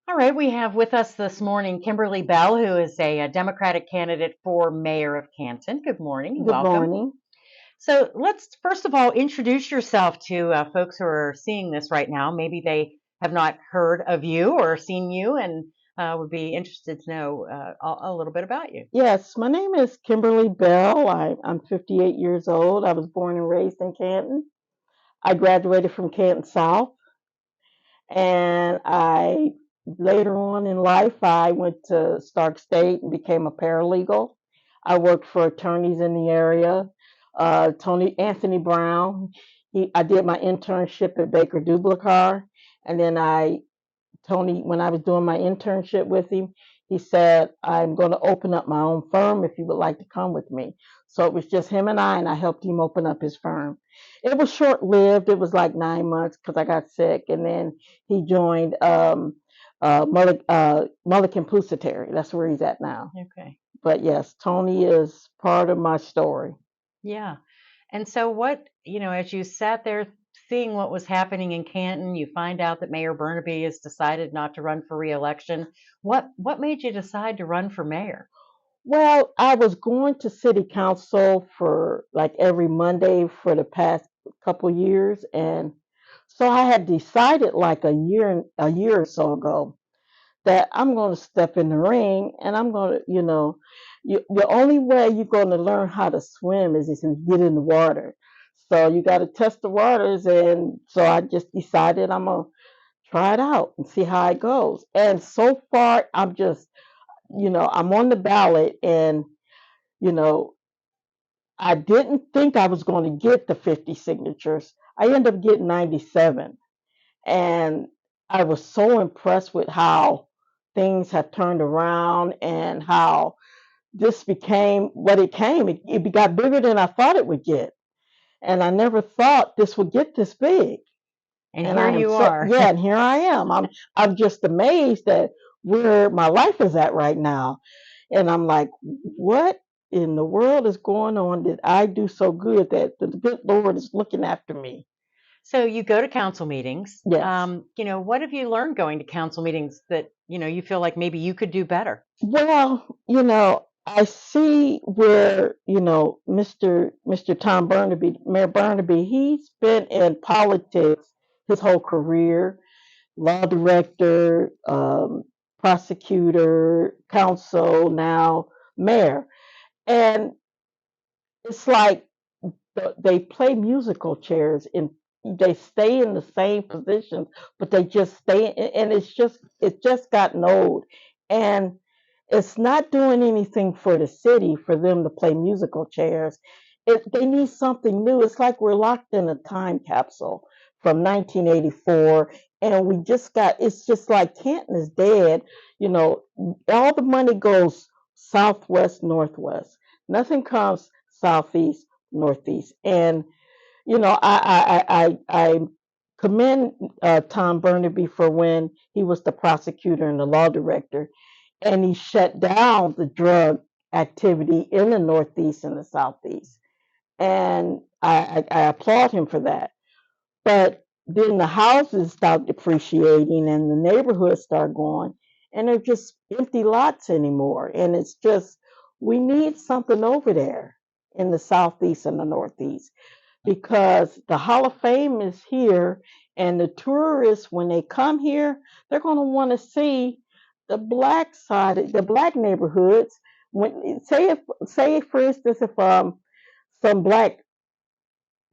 All right, we have with us this morning Kimberly Bell, who is a Democratic candidate for mayor of Canton. Good morning and Good welcome. morning. So let's first of all introduce yourself to folks who are seeing this right now. Maybe they have not heard of you or seen you and would be interested to know a little bit about you. Yes, my name is Kimberly Bell. I'm 58 years old. I was born and raised in Canton. I graduated from Canton South, and I later on in life I went to Stark State and became a paralegal. I worked for attorneys in the area. Tony Anthony Brown. I did my internship at Baker Dublicar, and then Tony, when I was doing my internship with him, he said, I'm going to open up my own firm if you would like to come with me. So it was just him and I helped him open up his firm. It was short lived. It was like 9 months because I got sick. And then he joined Mulligan Pusateri. That's where he's at now. Okay. But yes, Tony is part of my story. Yeah. And so as you sat there seeing what was happening in Canton, you find out that Mayor Burnaby has decided not to run for reelection. What made you decide to run for mayor? Well, I was going to city council for like every Monday for the past couple years, and so I had decided like a year or so ago that I'm going to step in the ring, and I'm going to, the only way you're going to learn how to swim is if you get in the water. So you got to test the waters, and so I just decided I'm gonna try it out and see how it goes. And so far, I'm on the ballot, and you know, I didn't think I was going to get the 50 signatures. I ended up getting 97. And I was so impressed with how things have turned around and how this became what it came. It got bigger than I thought it would get. And I never thought this would get this big. And And here I am you so, are. yeah, and here I am. I'm just amazed at where my life is at right now. And I'm like, what in the world is going on that I do so good that the good Lord is looking after me? So you go to council meetings. Yes. What have you learned going to council meetings that, you feel like maybe you could do better? Well, I see where, Mr. Tom Burnaby, Mayor Burnaby, he's been in politics his whole career, law director, prosecutor, counsel, now mayor. And it's like they play musical chairs and they stay in the same positions, but they just stay, and it's just gotten old. And it's not doing anything for the city for them to play musical chairs. They need something new. It's like we're locked in a time capsule from 1984, and it's just like Canton is dead. All the money goes southwest, northwest. Nothing comes southeast, northeast. And, I commend Tom Burnaby for when he was the prosecutor and the law director, and he shut down the drug activity in the Northeast and the Southeast. And I applaud him for that. But then the houses start depreciating and the neighborhoods start going, and they're just empty lots anymore. And it's just, we need something over there in the Southeast and the Northeast because the Hall of Fame is here, and the tourists, when they come here, they're going to want to see the black side, the black neighborhoods. Say for instance, if some black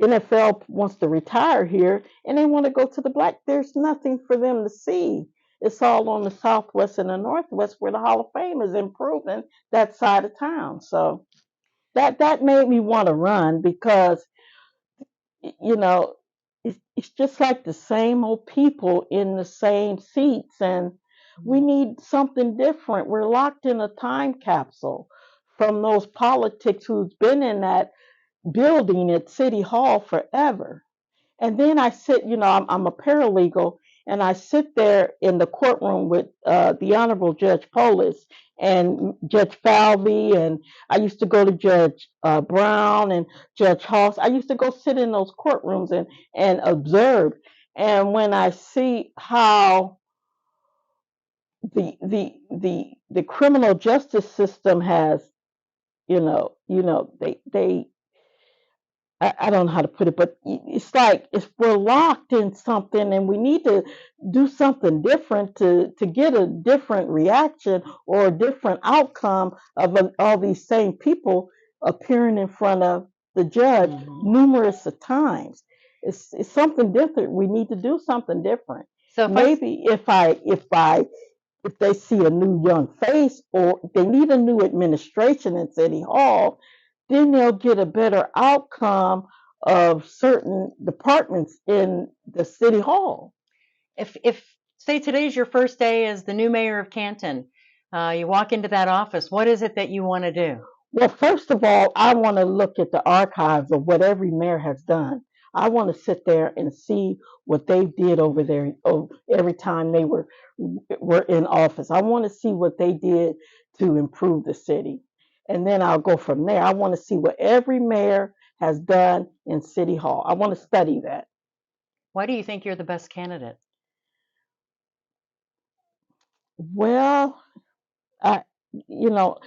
NFL wants to retire here and they want to go to the black, there's nothing for them to see. It's all on the southwest and the northwest where the Hall of Fame is improving that side of town. So that made me want to run because you know, it's just like the same old people in the same seats, and we need something different. We're locked in a time capsule from those politics who's been in that building at City Hall forever. And then I sit, I'm a paralegal, and I sit there in the courtroom with the Honorable Judge Polis and Judge Falvey, and I used to go to Judge Brown and Judge Hoss. I used to go sit in those courtrooms and observe. And when I see how the criminal justice system has, they I don't know how to put it, but it's like if we're locked in something and we need to do something different to get a different reaction or a different outcome of all these same people appearing in front of the judge Hmm. numerous of times. It's something different. We need to do something different. So Maybe if they see a new young face or they need a new administration in City Hall, then they'll get a better outcome of certain departments in the City Hall. if say today's your first day as the new mayor of Canton, you walk into that office, what is it that you want to do? Well, first of all, I want to look at the archives of what every mayor has done. I want to sit there and see what they did over there every time they were in office. I want to see what they did to improve the city. And then I'll go from there. I want to see what every mayor has done in City Hall. I want to study that. Why do you think you're the best candidate? Well, I, you know,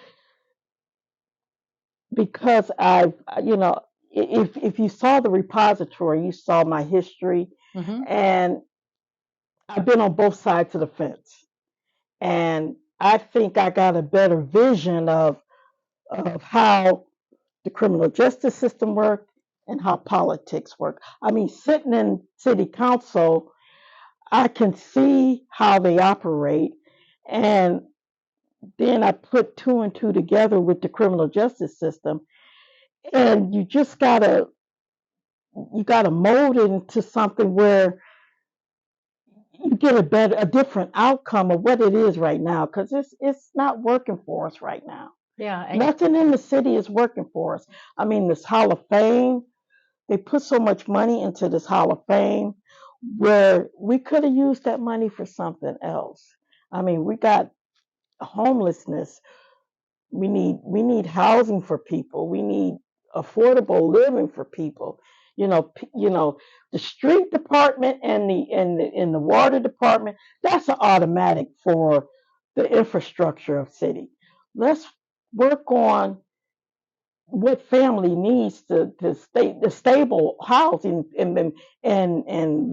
because if you saw the repository, you saw my history, Hmm. and I've been on both sides of the fence, and I think I got a better vision of how the criminal justice system worked and how politics work. I mean, sitting in city council, I can see how they operate, and then I put two and two together with the criminal justice system, and you gotta mold it into something where you get a different outcome of what it is right now, because it's not working for us right now. Yeah, and Nothing in the city is working for us. I mean, this Hall of Fame, they put so much money into this Hall of Fame where we could have used that money for something else. I mean, we got homelessness. We need housing for people. We need affordable living for people. The street department and the water department, that's an automatic for the infrastructure of city. Let's work on what family needs to stay the stable housing and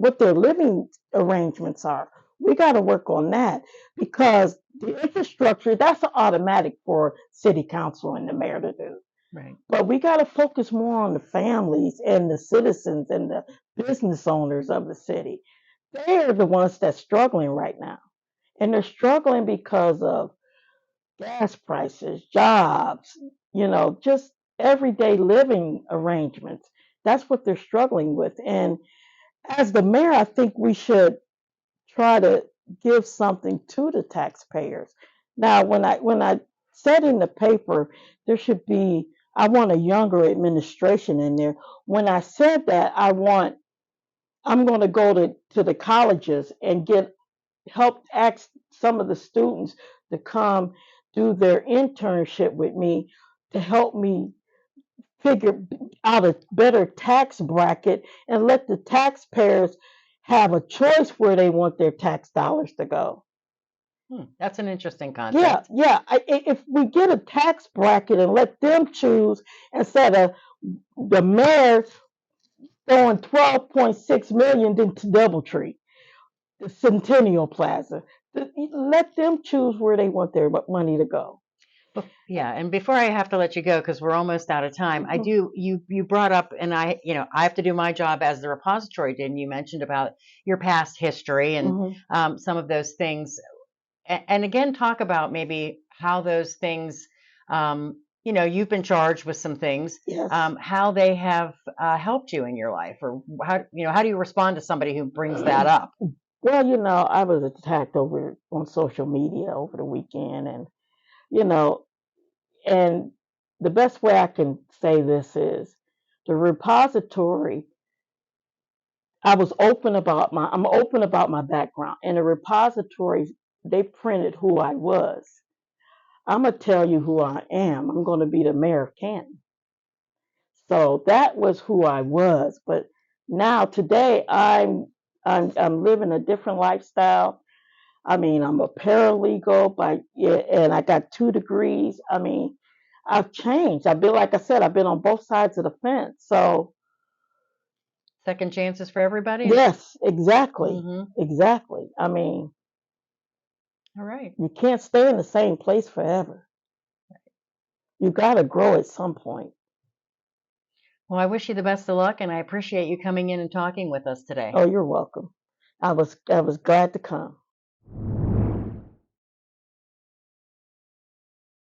what their living arrangements are. We got to work on that because the infrastructure, that's an automatic for city council and the mayor to do. right. But we got to focus more on the families and the citizens and the business owners of the city. They are the ones that's struggling right now, and they're struggling because of gas prices, jobs, just everyday living arrangements. That's what they're struggling with. And as the mayor, I think we should try to give something to the taxpayers. Now, when I said in the paper there should be, I want a younger administration in there. When I said that, I'm going to go to the colleges and get help ask some of the students to come do their internship with me to help me figure out a better tax bracket and let the taxpayers have a choice where they want their tax dollars to go. That's an interesting Yeah, concept. yeah. If we get a tax bracket and let them choose instead of the mayor throwing 12.6 million into DoubleTree, the Centennial Plaza, let them choose where they want their money to go. Yeah, and before I have to let you go because we're almost out of time, I Mhm, do you brought up, and I have to do my job as the repository did, and you mentioned about your past history and mhm. some of those things, and again talk about maybe how those things, you've been charged with some things, Yes. how they have helped you in your life, or how do you respond to somebody who brings that up? Well, I was attacked over on social media over the weekend, and you know, and the best way I can say this is the repository. I'm open about my background, and the repository they printed who I was. I'm gonna tell you who I am. I'm gonna be the mayor of Canton. So that was who I was, but now today I'm living a different lifestyle. I mean, I'm a paralegal, and I got 2 degrees. I mean, I've changed. I've been, like I said, I've been on both sides of the fence. So, Second chances for everybody. yes, exactly, Mm-hmm. exactly. I mean, All right. you can't stay in the same place forever. You got to grow at some point. Well, I wish you the best of luck, and I appreciate you coming in and talking with us today. Oh, you're welcome. I was glad to come.